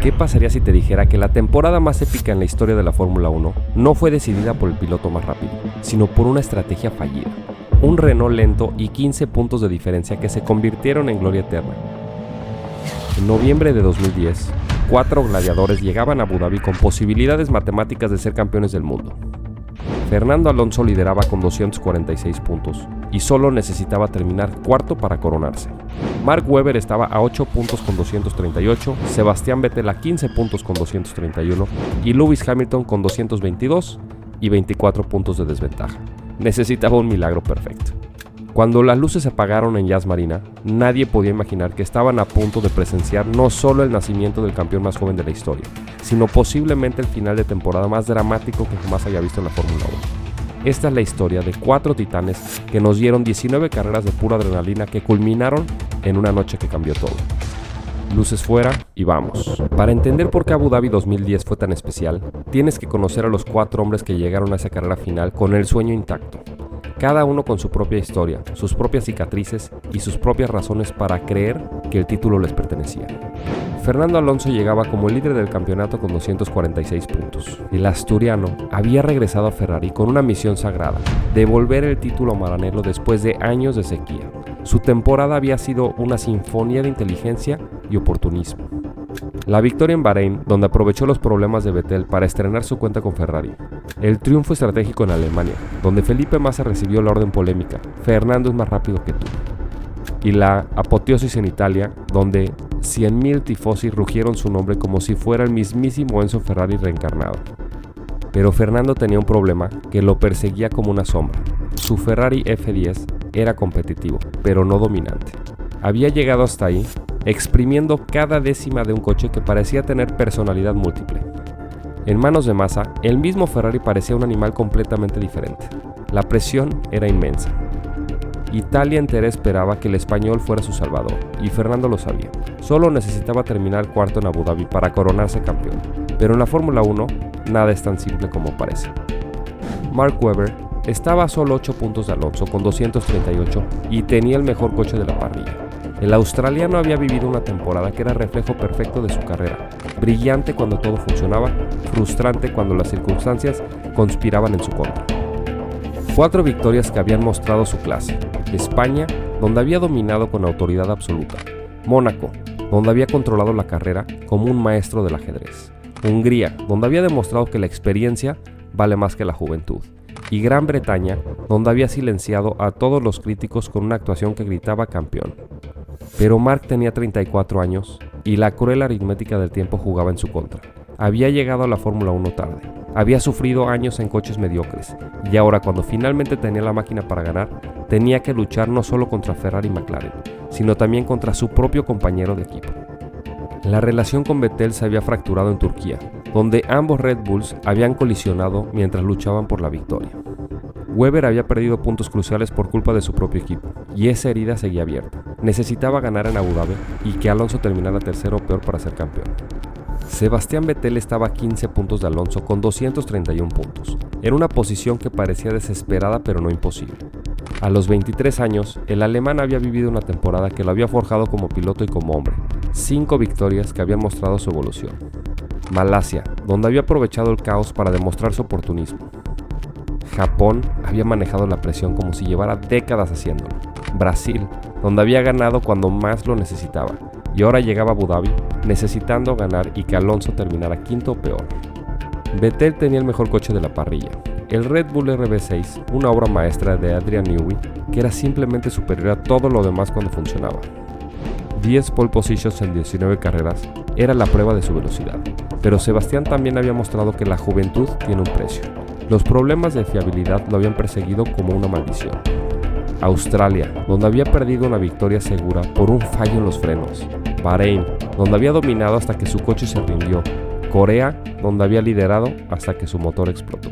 ¿Qué pasaría si te dijera que la temporada más épica en la historia de la Fórmula 1 no fue decidida por el piloto más rápido, sino por una estrategia fallida? Un Renault lento y 15 puntos de diferencia que se convirtieron en gloria eterna. En noviembre de 2010, 4 gladiadores llegaban a Abu Dhabi con posibilidades matemáticas de ser campeones del mundo. Fernando Alonso lideraba con 246 puntos y solo necesitaba terminar cuarto para coronarse. Mark Webber estaba a 8 puntos con 238, Sebastián Vettel a 15 puntos con 231 y Lewis Hamilton con 222 y 24 puntos de desventaja. Necesitaba un milagro perfecto. Cuando las luces se apagaron en Yas Marina, nadie podía imaginar que estaban a punto de presenciar no solo el nacimiento del campeón más joven de la historia, sino posiblemente el final de temporada más dramático que jamás haya visto en la Fórmula 1. Esta es la historia de 4 titanes que nos dieron 19 carreras de pura adrenalina que culminaron en una noche que cambió todo. Luces fuera y vamos. Para entender por qué Abu Dhabi 2010 fue tan especial, tienes que conocer a los 4 hombres que llegaron a esa carrera final con el sueño intacto. Cada uno con su propia historia, sus propias cicatrices y sus propias razones para creer que el título les pertenecía. Fernando Alonso llegaba como el líder del campeonato con 246 puntos. El asturiano había regresado a Ferrari con una misión sagrada: devolver el título a Maranello después de años de sequía. Su temporada había sido una sinfonía de inteligencia y oportunismo. La victoria en Bahrein, donde aprovechó los problemas de Vettel para estrenar su cuenta con Ferrari. El triunfo estratégico en Alemania, donde Felipe Massa recibió la orden polémica: Fernando es más rápido que tú. Y la apoteosis en Italia, donde 100.000 tifosi rugieron su nombre como si fuera el mismísimo Enzo Ferrari reencarnado. Pero Fernando tenía un problema que lo perseguía como una sombra. Su Ferrari F10 era competitivo, pero no dominante. Había llegado hasta ahí exprimiendo cada décima de un coche que parecía tener personalidad múltiple. En manos de Massa, el mismo Ferrari parecía un animal completamente diferente. La presión era inmensa. Italia entera esperaba que el español fuera su salvador, y Fernando lo sabía. Solo necesitaba terminar cuarto en Abu Dhabi para coronarse campeón. Pero en la Fórmula 1, nada es tan simple como parece. Mark Webber estaba a solo 8 puntos de Alonso con 238 y tenía el mejor coche de la parrilla. El australiano había vivido una temporada que era reflejo perfecto de su carrera, brillante cuando todo funcionaba, frustrante cuando las circunstancias conspiraban en su contra. 4 victorias que habían mostrado su clase: España, donde había dominado con autoridad absoluta; Mónaco, donde había controlado la carrera como un maestro del ajedrez; Hungría, donde había demostrado que la experiencia vale más que la juventud; y Gran Bretaña, donde había silenciado a todos los críticos con una actuación que gritaba campeón. Pero Mark tenía 34 años y la cruel aritmética del tiempo jugaba en su contra. Había llegado a la Fórmula 1 tarde, había sufrido años en coches mediocres y ahora, cuando finalmente tenía la máquina para ganar, tenía que luchar no solo contra Ferrari y McLaren, sino también contra su propio compañero de equipo. La relación con Vettel se había fracturado en Turquía, donde ambos Red Bulls habían colisionado mientras luchaban por la victoria. Webber había perdido puntos cruciales por culpa de su propio equipo, y esa herida seguía abierta. Necesitaba ganar en Abu Dhabi y que Alonso terminara tercero o peor para ser campeón. Sebastián Vettel estaba a 15 puntos de Alonso con 231 puntos, en una posición que parecía desesperada pero no imposible. A los 23 años, el alemán había vivido una temporada que lo había forjado como piloto y como hombre. 5 victorias que habían mostrado su evolución. Malasia, donde había aprovechado el caos para demostrar su oportunismo. Japón había manejado la presión como si llevara décadas haciéndolo. Brasil, donde había ganado cuando más lo necesitaba. Y ahora llegaba a Abu Dhabi necesitando ganar y que Alonso terminara quinto o peor. Vettel tenía el mejor coche de la parrilla, el Red Bull RB6, una obra maestra de Adrian Newey que era simplemente superior a todo lo demás cuando funcionaba. 10 pole positions en 19 carreras era la prueba de su velocidad, pero Sebastián también había mostrado que la juventud tiene un precio. Los problemas de fiabilidad lo habían perseguido como una maldición. Australia, donde había perdido una victoria segura por un fallo en los frenos. Bahrein, donde había dominado hasta que su coche se rindió. Corea, donde había liderado hasta que su motor explotó.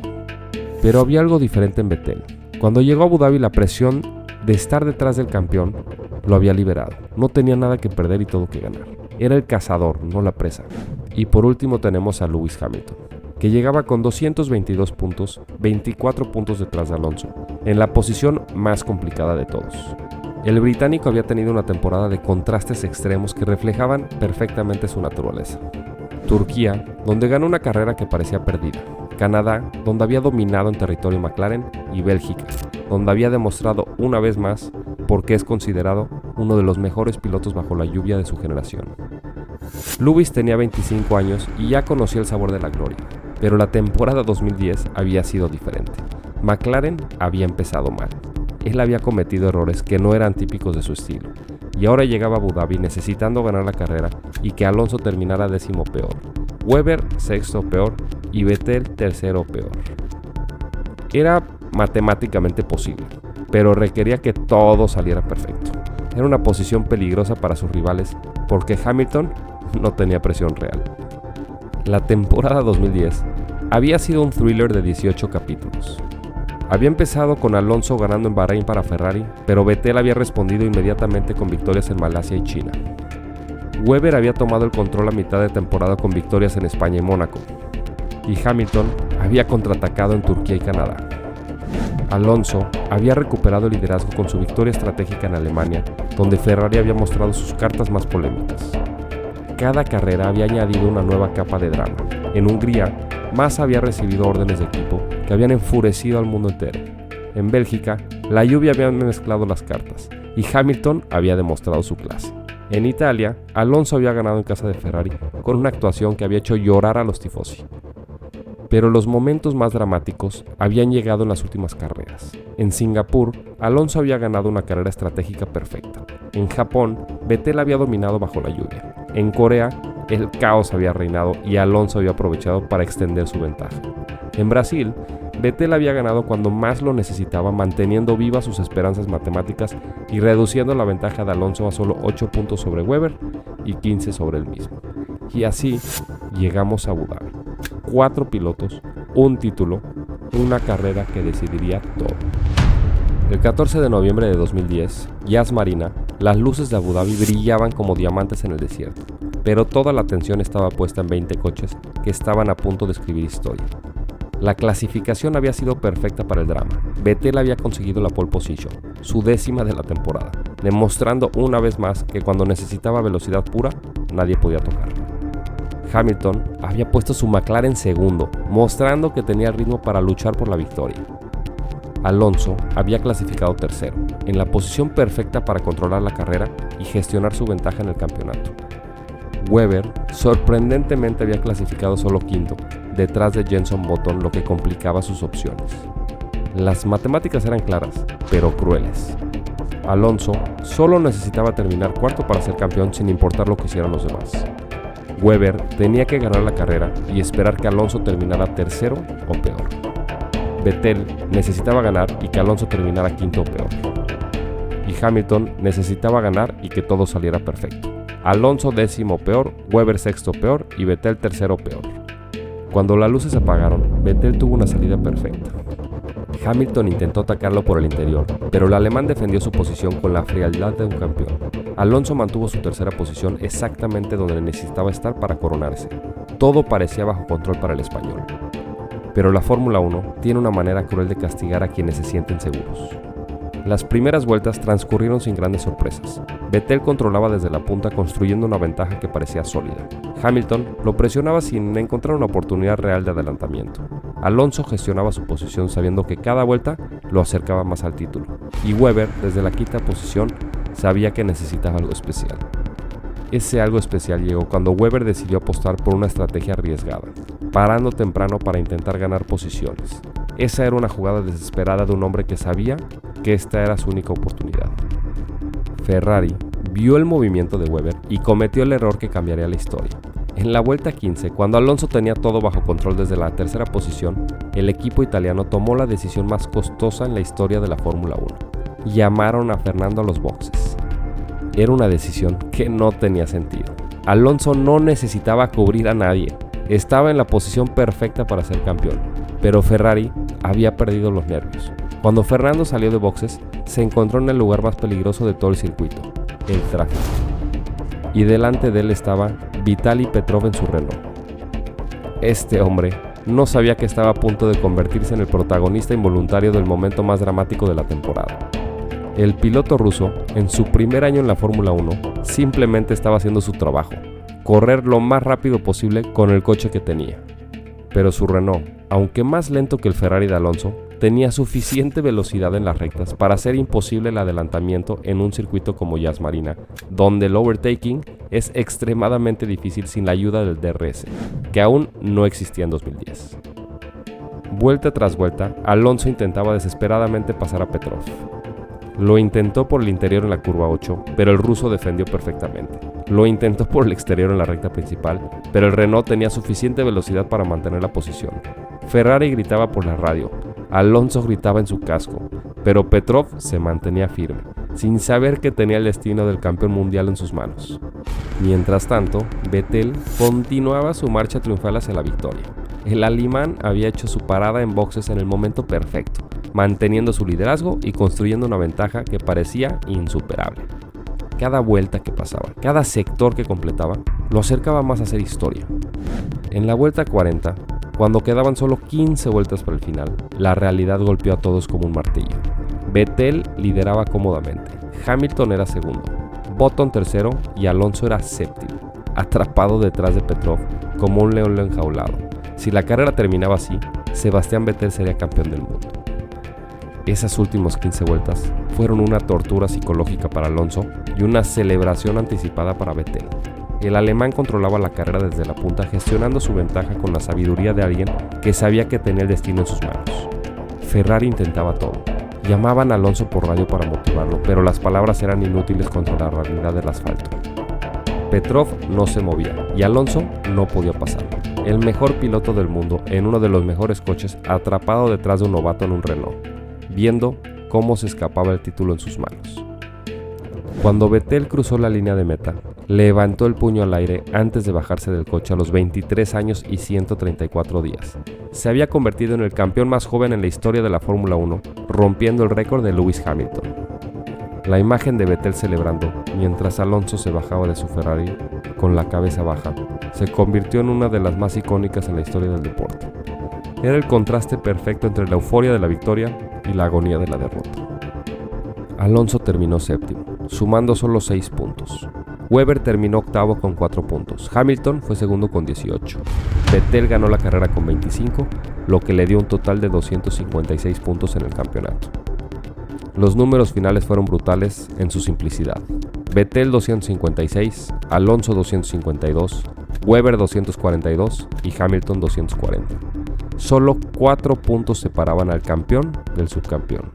Pero había algo diferente en Vettel. Cuando llegó a Abu Dhabi, la presión de estar detrás del campeón lo había liberado. No tenía nada que perder y todo que ganar. Era el cazador, no la presa. Y por último tenemos a Lewis Hamilton, que llegaba con 222 puntos, 24 puntos detrás de Alonso, en la posición más complicada de todos. El británico había tenido una temporada de contrastes extremos que reflejaban perfectamente su naturaleza. Turquía, donde ganó una carrera que parecía perdida. Canadá, donde había dominado en territorio McLaren, y Bélgica, donde había demostrado una vez más por qué es considerado uno de los mejores pilotos bajo la lluvia de su generación. Lewis tenía 25 años y ya conocía el sabor de la gloria, pero la temporada 2010 había sido diferente. McLaren había empezado mal. Él había cometido errores que no eran típicos de su estilo, y ahora llegaba a Abu Dhabi necesitando ganar la carrera y que Alonso terminara 10º peor, Webber 6º peor y Vettel 3º peor. Era matemáticamente posible, pero requería que todo saliera perfecto. Era una posición peligrosa para sus rivales porque Hamilton no tenía presión real. La temporada 2010 había sido un thriller de 18 capítulos. Había empezado con Alonso ganando en Bahrein para Ferrari, pero Vettel había respondido inmediatamente con victorias en Malasia y China. Webber había tomado el control a mitad de temporada con victorias en España y Mónaco, y Hamilton había contraatacado en Turquía y Canadá. Alonso había recuperado el liderazgo con su victoria estratégica en Alemania, donde Ferrari había mostrado sus cartas más polémicas. Cada carrera había añadido una nueva capa de drama. En Hungría, Massa había recibido órdenes de equipo que habían enfurecido al mundo entero. En Bélgica, la lluvia había mezclado las cartas y Hamilton había demostrado su clase. En Italia, Alonso había ganado en casa de Ferrari con una actuación que había hecho llorar a los tifosi. Pero los momentos más dramáticos habían llegado en las últimas carreras. En Singapur, Alonso había ganado una carrera estratégica perfecta. En Japón, Vettel había dominado bajo la lluvia. En Corea, el caos había reinado y Alonso había aprovechado para extender su ventaja. En Brasil, Vettel había ganado cuando más lo necesitaba, manteniendo vivas sus esperanzas matemáticas y reduciendo la ventaja de Alonso a solo 8 puntos sobre Webber y 15 sobre él mismo. Y así llegamos a Abu Dhabi. 4 pilotos, un título, una carrera que decidiría todo. El 14 de noviembre de 2010, Yas Marina, las luces de Abu Dhabi brillaban como diamantes en el desierto, pero toda la atención estaba puesta en 20 coches que estaban a punto de escribir historia. La clasificación había sido perfecta para el drama. Vettel había conseguido la pole position, su 10ª de la temporada, demostrando una vez más que cuando necesitaba velocidad pura, nadie podía tocarlo. Hamilton había puesto su McLaren segundo, mostrando que tenía el ritmo para luchar por la victoria. Alonso había clasificado tercero, en la posición perfecta para controlar la carrera y gestionar su ventaja en el campeonato. Webber sorprendentemente había clasificado solo quinto, detrás de Jenson Button, lo que complicaba sus opciones. Las matemáticas eran claras, pero crueles. Alonso solo necesitaba terminar cuarto para ser campeón sin importar lo que hicieran los demás. Webber tenía que ganar la carrera y esperar que Alonso terminara tercero o peor. Vettel necesitaba ganar y que Alonso terminara quinto o peor. Y Hamilton necesitaba ganar y que todo saliera perfecto. Alonso 10º peor, Webber 6º peor y Vettel 3º peor. Cuando las luces se apagaron, Vettel tuvo una salida perfecta. Hamilton intentó atacarlo por el interior, pero el alemán defendió su posición con la frialdad de un campeón. Alonso mantuvo su tercera posición exactamente donde necesitaba estar para coronarse. Todo parecía bajo control para el español. Pero la Fórmula 1 tiene una manera cruel de castigar a quienes se sienten seguros. Las primeras vueltas transcurrieron sin grandes sorpresas. Vettel controlaba desde la punta construyendo una ventaja que parecía sólida. Hamilton lo presionaba sin encontrar una oportunidad real de adelantamiento. Alonso gestionaba su posición sabiendo que cada vuelta lo acercaba más al título. Y Webber, desde la quinta posición, sabía que necesitaba algo especial. Ese algo especial llegó cuando Webber decidió apostar por una estrategia arriesgada, parando temprano para intentar ganar posiciones. Esa era una jugada desesperada de un hombre que sabía que esta era su única oportunidad. Ferrari vio el movimiento de Webber y cometió el error que cambiaría la historia. En la vuelta 15, cuando Alonso tenía todo bajo control desde la tercera posición, el equipo italiano tomó la decisión más costosa en la historia de la Fórmula 1. Llamaron a Fernando a los boxes. Era una decisión que no tenía sentido. Alonso no necesitaba cubrir a nadie. Estaba en la posición perfecta para ser campeón, pero Ferrari había perdido los nervios. Cuando Fernando salió de boxes, se encontró en el lugar más peligroso de todo el circuito, el tráfico. Y delante de él estaba Vitaly Petrov en su Renault. Este hombre no sabía que estaba a punto de convertirse en el protagonista involuntario del momento más dramático de la temporada. El piloto ruso, en su primer año en la Fórmula 1, simplemente estaba haciendo su trabajo, correr lo más rápido posible con el coche que tenía. Pero su Renault, aunque más lento que el Ferrari de Alonso, tenía suficiente velocidad en las rectas para hacer imposible el adelantamiento en un circuito como Yas Marina, donde el overtaking es extremadamente difícil sin la ayuda del DRS, que aún no existía en 2010. Vuelta tras vuelta, Alonso intentaba desesperadamente pasar a Petrov. Lo intentó por el interior en la curva 8, pero el ruso defendió perfectamente. Lo intentó por el exterior en la recta principal, pero el Renault tenía suficiente velocidad para mantener la posición. Ferrari gritaba por la radio, Alonso gritaba en su casco, pero Petrov se mantenía firme, sin saber que tenía el destino del campeón mundial en sus manos. Mientras tanto, Vettel continuaba su marcha triunfal hacia la victoria. El alemán había hecho su parada en boxes en el momento perfecto, manteniendo su liderazgo y construyendo una ventaja que parecía insuperable. Cada vuelta que pasaba, cada sector que completaba, lo acercaba más a hacer historia. En la vuelta 40, cuando quedaban solo 15 vueltas para el final, la realidad golpeó a todos como un martillo. Vettel lideraba cómodamente, Hamilton era segundo, Button tercero y Alonso era séptimo, atrapado detrás de Petrov como un león enjaulado. Si la carrera terminaba así, Sebastián Vettel sería campeón del mundo. Esas últimas 15 vueltas fueron una tortura psicológica para Alonso y una celebración anticipada para Vettel. El alemán controlaba la carrera desde la punta, gestionando su ventaja con la sabiduría de alguien que sabía que tenía el destino en sus manos. Ferrari intentaba todo. Llamaban a Alonso por radio para motivarlo, pero las palabras eran inútiles contra la realidad del asfalto. Petrov no se movía y Alonso no podía pasar. El mejor piloto del mundo en uno de los mejores coches, atrapado detrás de un novato en un Renault, viendo cómo se escapaba el título en sus manos. Cuando Vettel cruzó la línea de meta, levantó el puño al aire antes de bajarse del coche a los 23 años y 134 días. Se había convertido en el campeón más joven en la historia de la Fórmula 1, rompiendo el récord de Lewis Hamilton. La imagen de Vettel celebrando, mientras Alonso se bajaba de su Ferrari con la cabeza baja, se convirtió en una de las más icónicas en la historia del deporte. Era el contraste perfecto entre la euforia de la victoria y la agonía de la derrota. Alonso terminó séptimo, sumando solo 6 puntos. Webber terminó octavo con 4 puntos. Hamilton fue segundo con 18. Vettel ganó la carrera con 25, lo que le dio un total de 256 puntos en el campeonato. Los números finales fueron brutales en su simplicidad. Vettel 256, Alonso 252, Webber 242 y Hamilton 240. Solo 4 puntos separaban al campeón del subcampeón.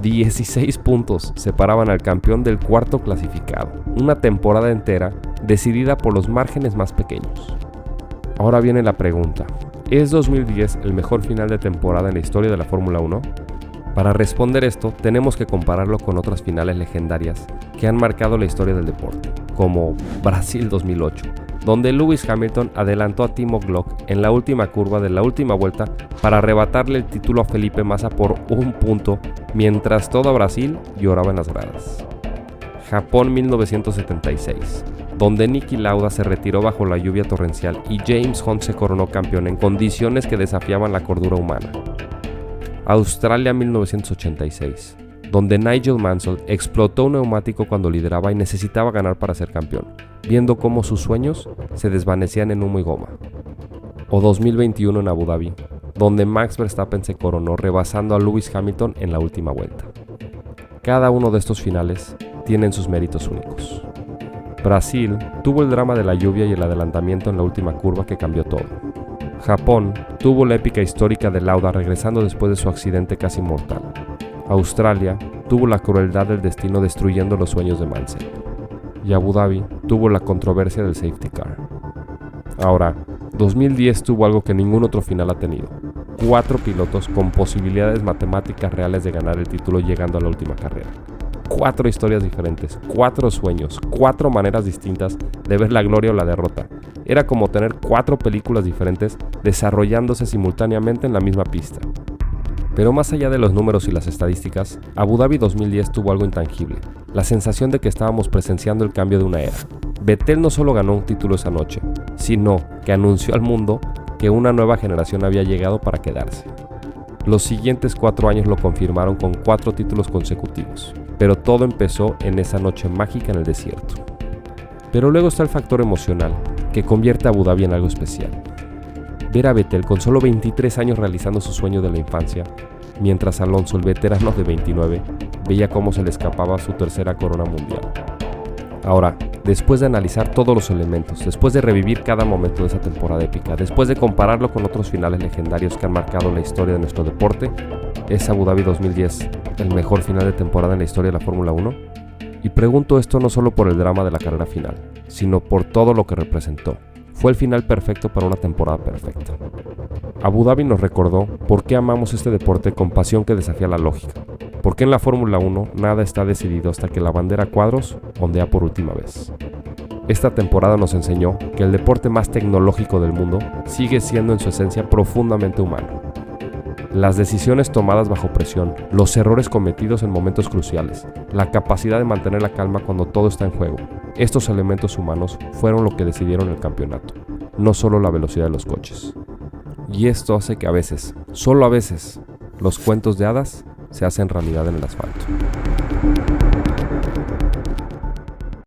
16 puntos separaban al campeón del cuarto clasificado. Una temporada entera decidida por los márgenes más pequeños. Ahora viene la pregunta: ¿es 2010 el mejor final de temporada en la historia de la Fórmula 1? Para responder esto, tenemos que compararlo con otras finales legendarias que han marcado la historia del deporte, como Brasil 2008, donde Lewis Hamilton adelantó a Timo Glock en la última curva de la última vuelta para arrebatarle el título a Felipe Massa por 1 punto, mientras todo Brasil lloraba en las gradas. Japón 1976, donde Niki Lauda se retiró bajo la lluvia torrencial y James Hunt se coronó campeón en condiciones que desafiaban la cordura humana. Australia 1986, donde Nigel Mansell explotó un neumático cuando lideraba y necesitaba ganar para ser campeón, viendo cómo sus sueños se desvanecían en humo y goma. O 2021 en Abu Dhabi, donde Max Verstappen se coronó rebasando a Lewis Hamilton en la última vuelta. Cada uno de estos finales tienen sus méritos únicos. Brasil tuvo el drama de la lluvia y el adelantamiento en la última curva que cambió todo. Japón tuvo la épica histórica de Lauda regresando después de su accidente casi mortal. Australia tuvo la crueldad del destino destruyendo los sueños de Mansell. Y Abu Dhabi tuvo la controversia del safety car. Ahora, 2010 tuvo algo que ningún otro final ha tenido: 4 pilotos con posibilidades matemáticas reales de ganar el título llegando a la última carrera. 4 historias diferentes, 4 sueños, 4 maneras distintas de ver la gloria o la derrota. Era como tener 4 películas diferentes desarrollándose simultáneamente en la misma pista. Pero más allá de los números y las estadísticas, Abu Dhabi 2010 tuvo algo intangible: la sensación de que estábamos presenciando el cambio de una era. Vettel no solo ganó un título esa noche, sino que anunció al mundo que una nueva generación había llegado para quedarse. Los siguientes 4 años lo confirmaron con 4 títulos consecutivos, pero todo empezó en esa noche mágica en el desierto. Pero luego está el factor emocional, que convierte a Abu Dhabi en algo especial. Ver a Vettel con solo 23 años realizando su sueño de la infancia, mientras Alonso, el veterano de 29, veía cómo se le escapaba su tercera corona mundial. Ahora, después de analizar todos los elementos, después de revivir cada momento de esa temporada épica, después de compararlo con otros finales legendarios que han marcado la historia de nuestro deporte, ¿es Abu Dhabi 2010 el mejor final de temporada en la historia de la Fórmula 1? Y pregunto esto no solo por el drama de la carrera final, sino por todo lo que representó. Fue el final perfecto para una temporada perfecta. Abu Dhabi nos recordó por qué amamos este deporte con pasión que desafía la lógica. Por qué en la Fórmula 1 nada está decidido hasta que la bandera a cuadros ondea por última vez. Esta temporada nos enseñó que el deporte más tecnológico del mundo sigue siendo en su esencia profundamente humano. Las decisiones tomadas bajo presión, los errores cometidos en momentos cruciales, la capacidad de mantener la calma cuando todo está en juego, estos elementos humanos fueron lo que decidieron el campeonato, no solo la velocidad de los coches. Y esto hace que a veces, solo a veces, los cuentos de hadas se hacen realidad en el asfalto.